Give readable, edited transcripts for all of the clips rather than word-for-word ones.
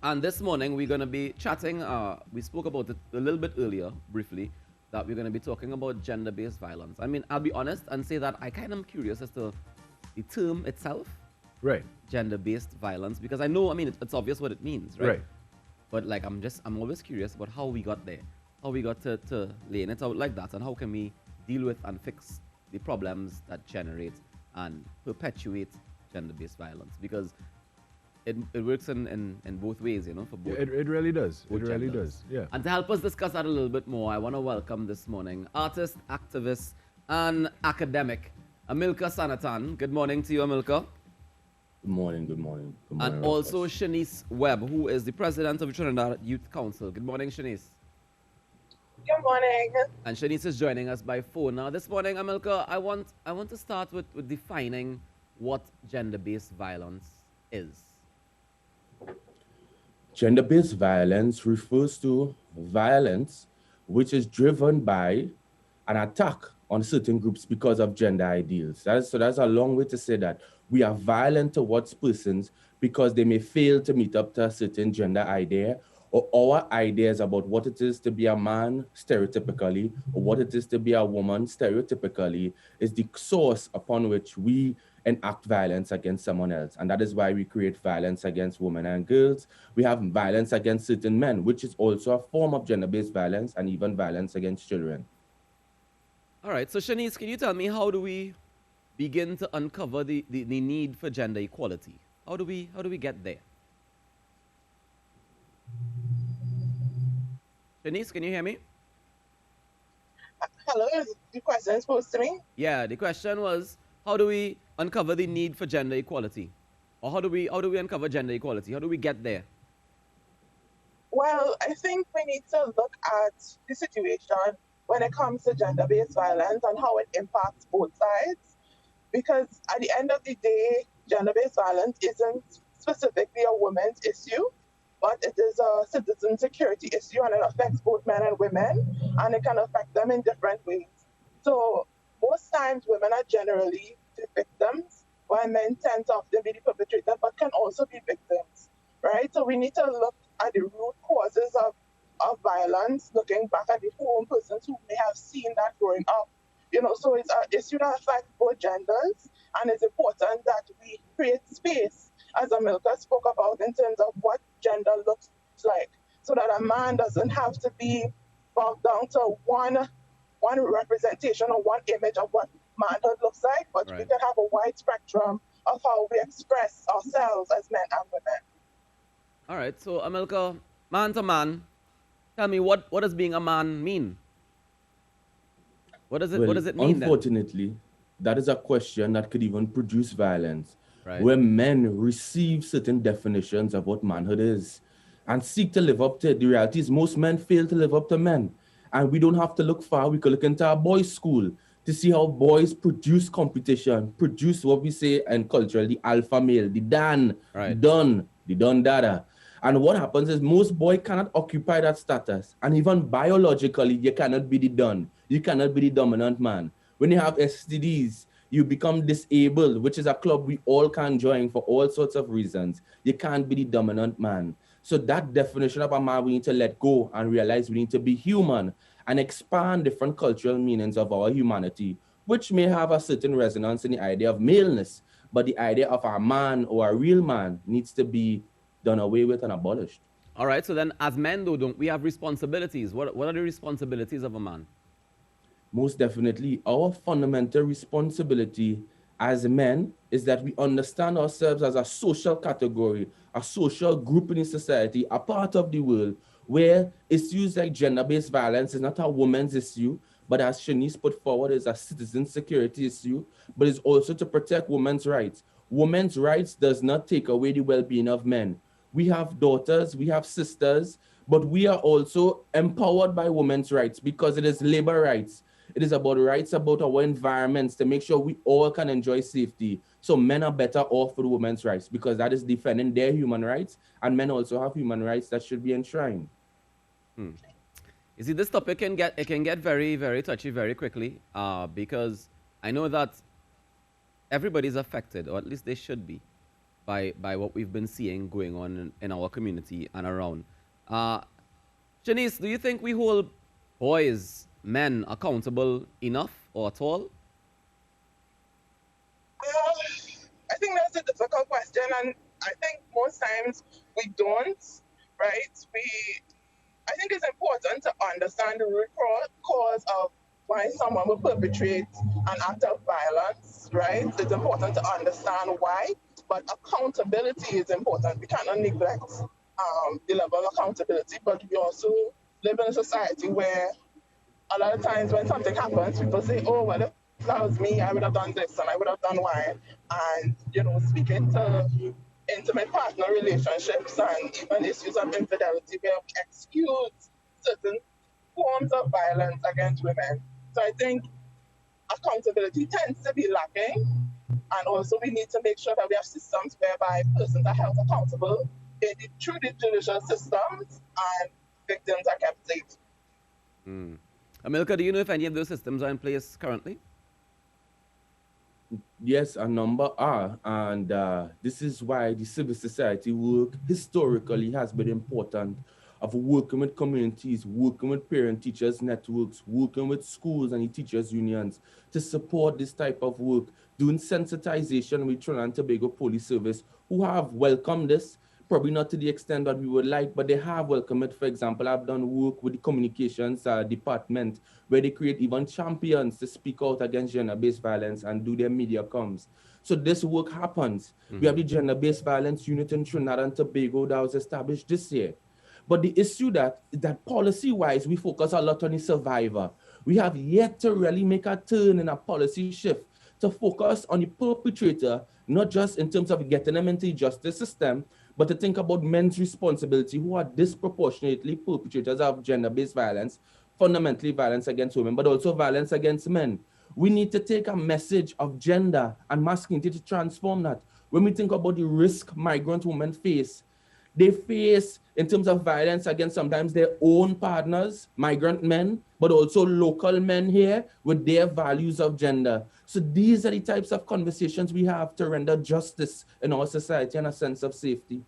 And this morning we're going to be chatting. We spoke about it a little bit earlier, briefly, that we're going to be talking about gender-based violence. I mean, I'll be honest and say that I kind of am curious as to the term itself, Right. gender-based violence, because I know, I mean, it's obvious what it means, right? Right. But like, I'm always curious about how we got there, how we got to laying it out like that, and how can we deal with and fix the problems that generate and perpetuate gender-based violence, because it works in both ways, you know, for both. It really does. both It really genders. does. Yeah. And to help us discuss that a little bit more, I want to welcome this morning artist, activist, and academic, Amilka Sanatan. Good morning to you, Amilka. Good morning, good morning, good morning. And also Shanice Webb, who is the president of the Trinidad Youth Council. Good morning, Shanice. Good morning. And Shanice is joining us by phone. Now, this morning, Amilka, I want to start with defining what gender-based violence is. Gender-based violence refers to violence which is driven by an attack on certain groups because of gender ideals. So that's a long way to say that we are violent towards persons because they may fail to meet up to a certain gender idea, or our ideas about what it is to be a man stereotypically, or what it is to be a woman stereotypically, is the source upon which we enact violence against someone else. And that is why we create violence against women and girls. We have violence against certain men, which is also a form of gender-based violence, and even violence against children. All right, so Shanice, can you tell me, how do we begin to uncover the need for gender equality? How do we get there? Shanice, can you hear me? Hello, is the question supposed to me? Yeah, the question was, how do we uncover the need for gender equality? Or how do we uncover gender equality? How do we get there? Well, I think we need to look at the situation when it comes to gender-based violence and how it impacts both sides. Because at the end of the day, gender-based violence isn't specifically a woman's issue, but it is a citizen security issue, and it affects both men and women, and it can affect them in different ways. So most times women are generally the victims, while men tend to often be the perpetrator, but can also be victims, right? So we need to look at the root causes of violence, looking back at the home persons who may have seen that growing up. You know, so it's an issue that affects both genders, and it's important that we create space, as Amilka spoke about, in terms of what gender looks like, so that a man doesn't have to be bogged down to one representation or one image of what manhood looks like, but we can have a wide spectrum of how we express ourselves as men and women. All right, so Amilka, man to man, tell me, what does being a man mean? What does it mean unfortunately, then? that is a question that could even produce violence, Right. where men receive certain definitions of what manhood is and seek to live up to it. The reality is most men fail to live up to men. And we don't have to look far. We could look into a boys' school to see how boys produce competition, produce what we say in culture, the alpha male, the Dan, Right. the Don Dada. And what happens is most boys cannot occupy that status. And even biologically, you cannot be the Don. You cannot be the dominant man. When you have STDs, you become disabled, which is a club we all can join for all sorts of reasons. You can't be the dominant man. So that definition of a man, we need to let go and realize we need to be human and expand different cultural meanings of our humanity, which may have a certain resonance in the idea of maleness, but the idea of a man or a real man needs to be done away with and abolished. All right, so then as men, though, don't we have responsibilities? What are the responsibilities of a man? Most definitely, our fundamental responsibility as men is that we understand ourselves as a social category, a social group in society, a part of the world where issues like gender-based violence is not a woman's issue, but as Shanice put forward, is a citizen security issue, but it's also to protect women's rights. Women's rights does not take away the well-being of men. We have daughters, we have sisters, but we are also empowered by women's rights because it is labor rights. It is about rights about our environments to make sure we all can enjoy safety. So men are better off with women's rights because that is defending their human rights, and men also have human rights that should be enshrined. You see, this topic can get very, very touchy very quickly because I know that everybody's affected, or at least they should be, by what we've been seeing going on in our community and around. Janice, do you think we hold boys, men accountable enough or at all? I think that's a difficult question, and I think most times we don't, right? I think it's important to understand the root cause of why someone will perpetrate an act of violence, right? It's important to understand why, but accountability is important. We cannot neglect the level of accountability, but we also live in a society where a lot of times when something happens, people say, oh, well, if that was me, I would have done this and I would have done Y. And, speaking to intimate partner relationships and even issues of infidelity where we excuse certain forms of violence against women. So I think accountability tends to be lacking. And also we need to make sure that we have systems whereby persons are held accountable through the judicial systems and victims are kept safe. Amilcar, do you know if any of those systems are in place currently? Yes, a number are, and this is why the civil society work historically has been important, of working with communities, working with parent-teachers networks, working with schools and the teachers unions to support this type of work, doing sensitization with Trinidad and Tobago Police Service, who have welcomed this, probably not to the extent that we would like, but they have welcomed it. For example, I've done work with the communications department where they create even champions to speak out against gender-based violence and do their media comms. So this work happens. We have the gender-based violence unit in Trinidad and Tobago that was established this year. But the issue that policy-wise, we focus a lot on the survivor. We have yet to really make a turn in a policy shift to focus on the perpetrator, not just in terms of getting them into the justice system, but to think about men's responsibility who are disproportionately perpetrators of gender-based violence, fundamentally violence against women, but also violence against men. We need to take a message of gender and masculinity to transform that. When we think about the risk migrant women face, they face in terms of violence against sometimes their own partners, migrant men, but also local men here with their values of gender. So these are the types of conversations we have to render justice in our society and a sense of safety.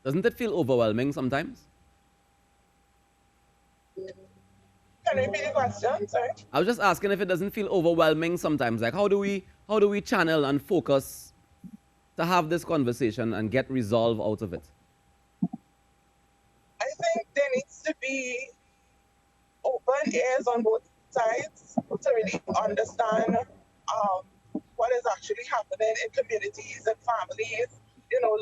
Doesn't it feel overwhelming sometimes? Can you repeat the question? Sorry. I was just asking if it doesn't feel overwhelming sometimes. Like how do we channel and focus to have this conversation and get resolve out of it? I think there needs to be open ears on both sides to really understand what is actually happening in communities and families,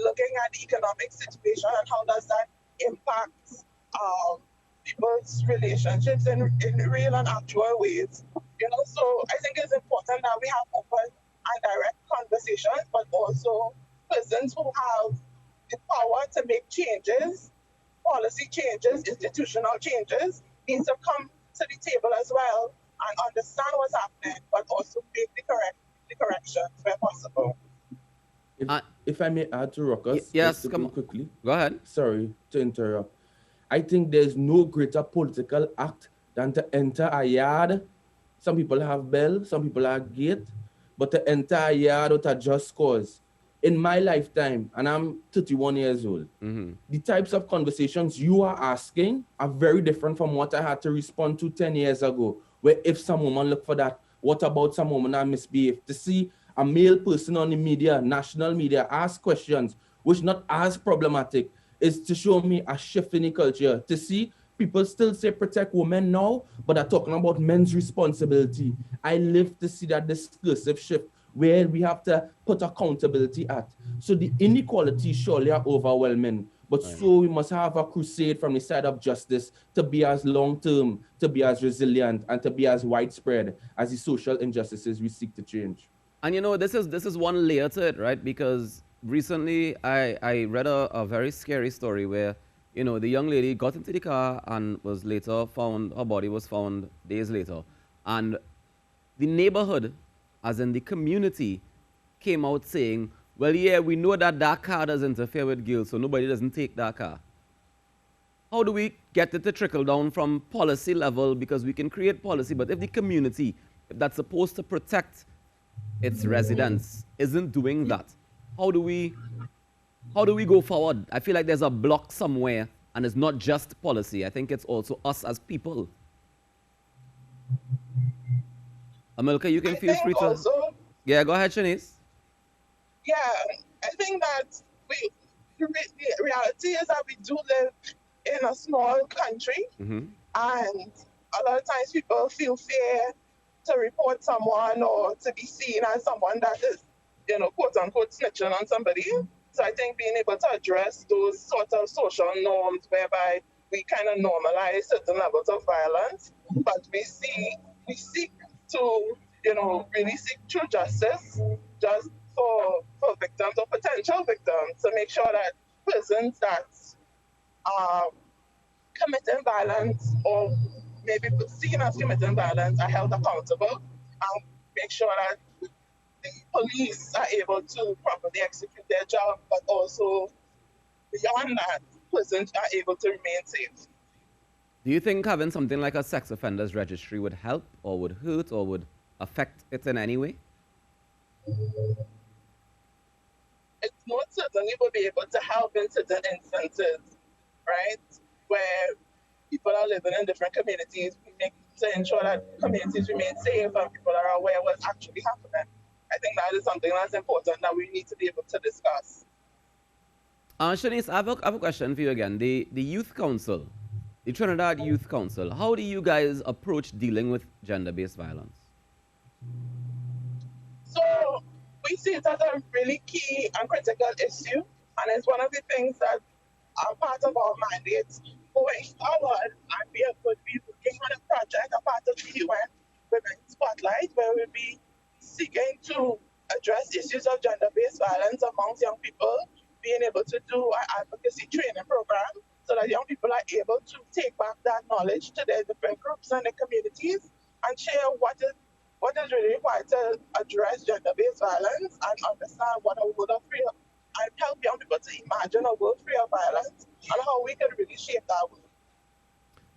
looking at the economic situation and how does that impact people's relationships in real and actual ways. So I think it's important that we have open and direct conversations, but also persons who have the power to make changes, policy changes, institutional changes, needs to come to the table as well and understand what's happening, but also make the corrections where possible. If I may add to Ruckus, yes, come on. Quickly. Go ahead. Sorry to interrupt. I think there's no greater political act than to enter a yard. Some people have bell, some people have gate, but to enter a yard with a just cause. In my lifetime, and I'm 31 years old, the types of conversations you are asking are very different from what I had to respond to 10 years ago, where if some woman look for that, what about some woman that misbehave? To see a male person on the media, national media, ask questions, which not as problematic, is to show me a shift in the culture. To see people still say protect women now, but are talking about men's responsibility. I live to see that discursive shift where we have to put accountability at. So the inequalities surely are overwhelming, but so we must have a crusade from the side of justice to be as long-term, to be as resilient, and to be as widespread as the social injustices we seek to change. And this is one layer to it, right? Because recently I read a very scary story where, the young lady got into the car and was later found, her body was found days later. And the neighborhood, as in the community, came out saying, well, yeah, we know that car does interfere with girls, so nobody doesn't take that car. How do we get it to trickle down from policy level? Because we can create policy, but if the community, if that's supposed to protect its residents, isn't doing that, how do we go forward? I feel like there's a block somewhere, and it's not just policy. I think it's also us as people. Amilka, you can I feel think free to. also, Yeah, go ahead, Shanice. yeah, I think that the reality is that we do live in a small country, Mm-hmm. and a lot of times people feel fear to report someone or to be seen as someone that is, quote unquote, snitching on somebody. So I think being able to address those sort of social norms whereby we kind of normalize certain levels of violence, but we seek to, really seek true justice just for victims or potential victims to make sure that persons that are committing violence or maybe seen as committing violence are held accountable and make sure that the police are able to properly execute their job, but also beyond that, persons are able to remain safe. Do you think having something like a sex offenders registry would help, or would hurt, or would affect it in any way? It most certainly will be able to help in certain instances, right? Where people are living in different communities, we need to ensure that communities remain safe and people are aware what's actually happening. I think that is something that's important that we need to be able to discuss. Shanice, I have a question for you again. The Youth Council, the Trinidad Youth Council, how do you guys approach dealing with gender-based violence? So we see it as a really key and critical issue, and it's one of the things that are part of our mandate going forward. And we are going to be working on a project, a part of the UN Women Spotlight, where we'll be seeking to address issues of gender-based violence amongst young people, being able to do an advocacy training program so that young people are able to take back that knowledge to their different groups and their communities and share what is really required to address gender-based violence and understand what a world of free and help young people to imagine a world free of violence and how we can really shape that world.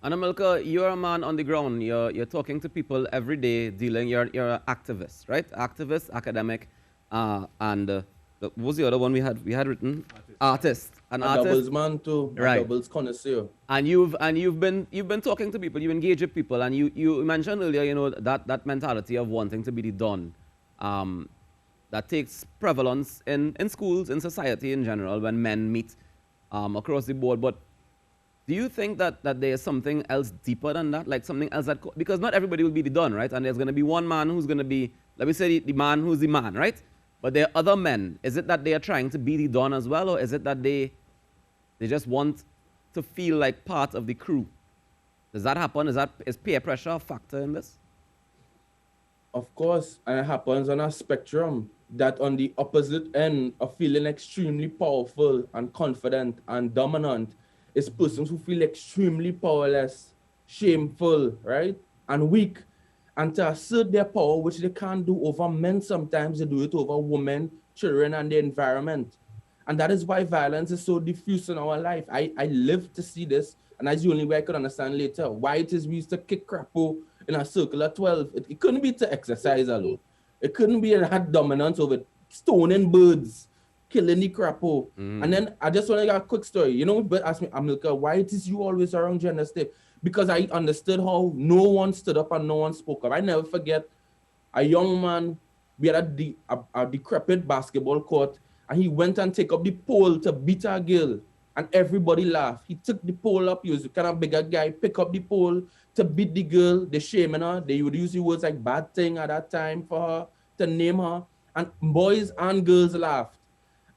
And Amilka, you're a man on the ground. You're talking to people every day, dealing. You're an activist, right? Activist, academic, and what was the other one we had? We had written artist. An artist. Doubles man too. Right. Doubles connoisseur. And you've been talking to people. You engage with people, and you mentioned earlier, that mentality of wanting to be the don, that takes prevalence in schools, in society in general, when men meet across the board. But do you think that there is something else deeper than that, like something else because not everybody will be the don, right? And there's going to be one man who's going to be, let me say, the man who's the man, right? But there are other men. Is it that they are trying to be the don as well, or is it that they just want to feel like part of the crew? Does that happen? Is peer pressure a factor in this? Of course, and it happens on a spectrum that on the opposite end of feeling extremely powerful and confident and dominant is persons who feel extremely powerless, shameful, right? And weak. And to assert their power, which they can't do over men, sometimes they do it over women, children, and the environment. And that is why violence is so diffuse in our life. I live to see this, and that's the only way I could understand later why it is we used to kick crapo in a circle of 12. It couldn't be to exercise alone. It couldn't be that dominance over stoning birds, killing the crapo. And then I just want to get a quick story. But ask me, Amilka, why it is you always around gender stuff? Because I understood how no one stood up and no one spoke up. I never forget a young man, we had a decrepit basketball court, and he went and take up the pole to beat a girl, and everybody laughed. He took the pole up, he was a kind of bigger guy, pick up the pole to beat the girl, they shaming her. They would use the words like bad thing at that time for her, to name her, and boys and girls laughed.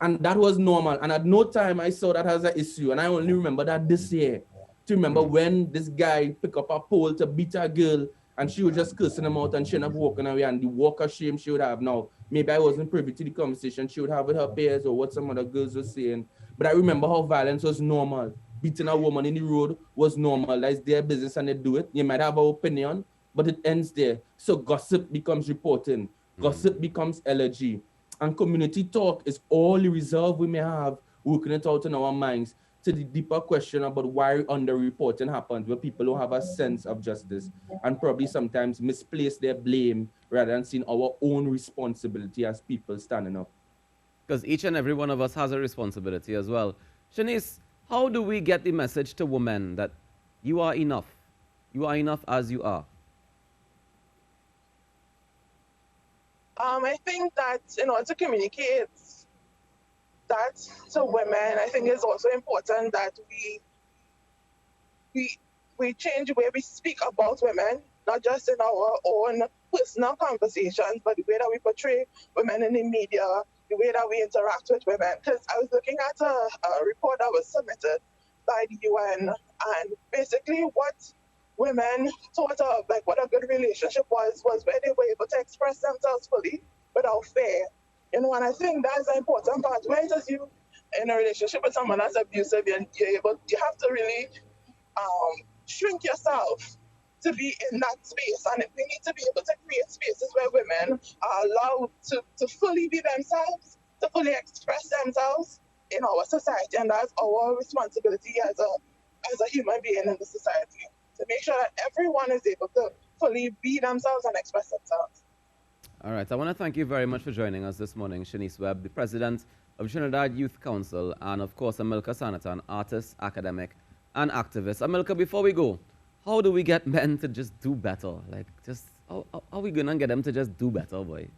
And that was normal. And at no time I saw that as an issue. And I only remember that this year. To remember when this guy picked up a pole to beat a girl, and she was just cursing him out and she ended up walking away, and the walk of shame she would have now. Maybe I wasn't privy to the conversation she would have with her peers or what some other girls were saying. But I remember how violence was normal. Beating a woman in the road was normal. That's their business and they do it. You might have an opinion, but it ends there. So gossip becomes reporting. Gossip becomes elegy. And community talk is all the reserve we may have, working it out in our minds to the deeper question about why underreporting happens, where people don't have a sense of justice and probably sometimes misplace their blame rather than seeing our own responsibility as people standing up. because each and every one of us has a responsibility as well. Shanice, how do we get the message to women that you are enough? You are enough as you are. I think that in order to communicate that to women, I think it's also important that we we change the way we speak about women, not just in our own personal conversations, but the way that we portray women in the media, the way that we interact with women. Because I was looking at a report that was submitted by the UN, and basically what women thought of, like what a good relationship was where they were able to express themselves fully without fear. You know, and I think that's the important part. When does you in a relationship with someone that's abusive, you have to really shrink yourself to be in that space. And we need to be able to create spaces where women are allowed to fully be themselves, to fully express themselves in our society. And that's our responsibility as a human being in the society, to make sure that everyone is able to fully be themselves and express themselves. All right. I want to thank you very much for joining us this morning, Shanice Webb, the president of Trinidad Youth Council, and of course, Amilcar Sanatan, artist, academic, and activist. Amilcar, before we go, how do we get men to just do better? Like, just how are we gonna get them to just do better, boy?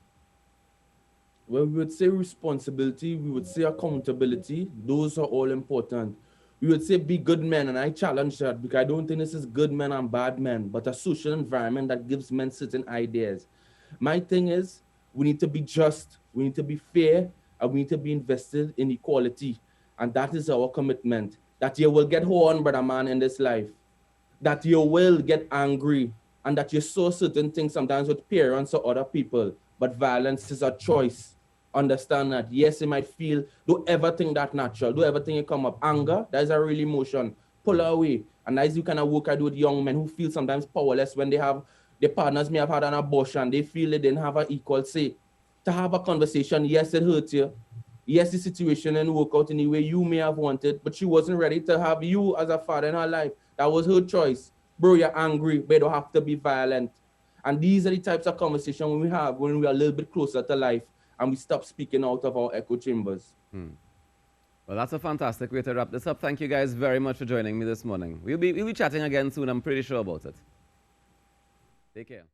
Well, we would say responsibility, we would say accountability. Those are all important. We would say be good men, and I challenge that because I don't think this is good men and bad men, but a social environment that gives men certain ideas. My thing is, we need to be just, we need to be fair, and we need to be invested in equality. And that is our commitment. That you will get horn, brother man, in this life. That you will get angry, and that you saw certain things sometimes with parents or other people. But violence is a choice. Understand that. Yes, you might feel, do everything that natural, do everything you come up. Anger, that is a real emotion. Pull away. And that is the kind of work I do with young men who feel sometimes powerless when they have, their partners may have had an abortion. They feel they didn't have an equal say. To have a conversation, yes, it hurts you. Yes, the situation didn't work out in the way you may have wanted, but she wasn't ready to have you as a father in her life. That was her choice. Bro, you're angry, but you don't have to be violent. And these are the types of conversation we have when we're a little bit closer to life and we stop speaking out of our echo chambers. Well, that's a fantastic way to wrap this up. Thank you guys very much for joining me this morning. We'll be chatting again soon. I'm pretty sure about it. Take care.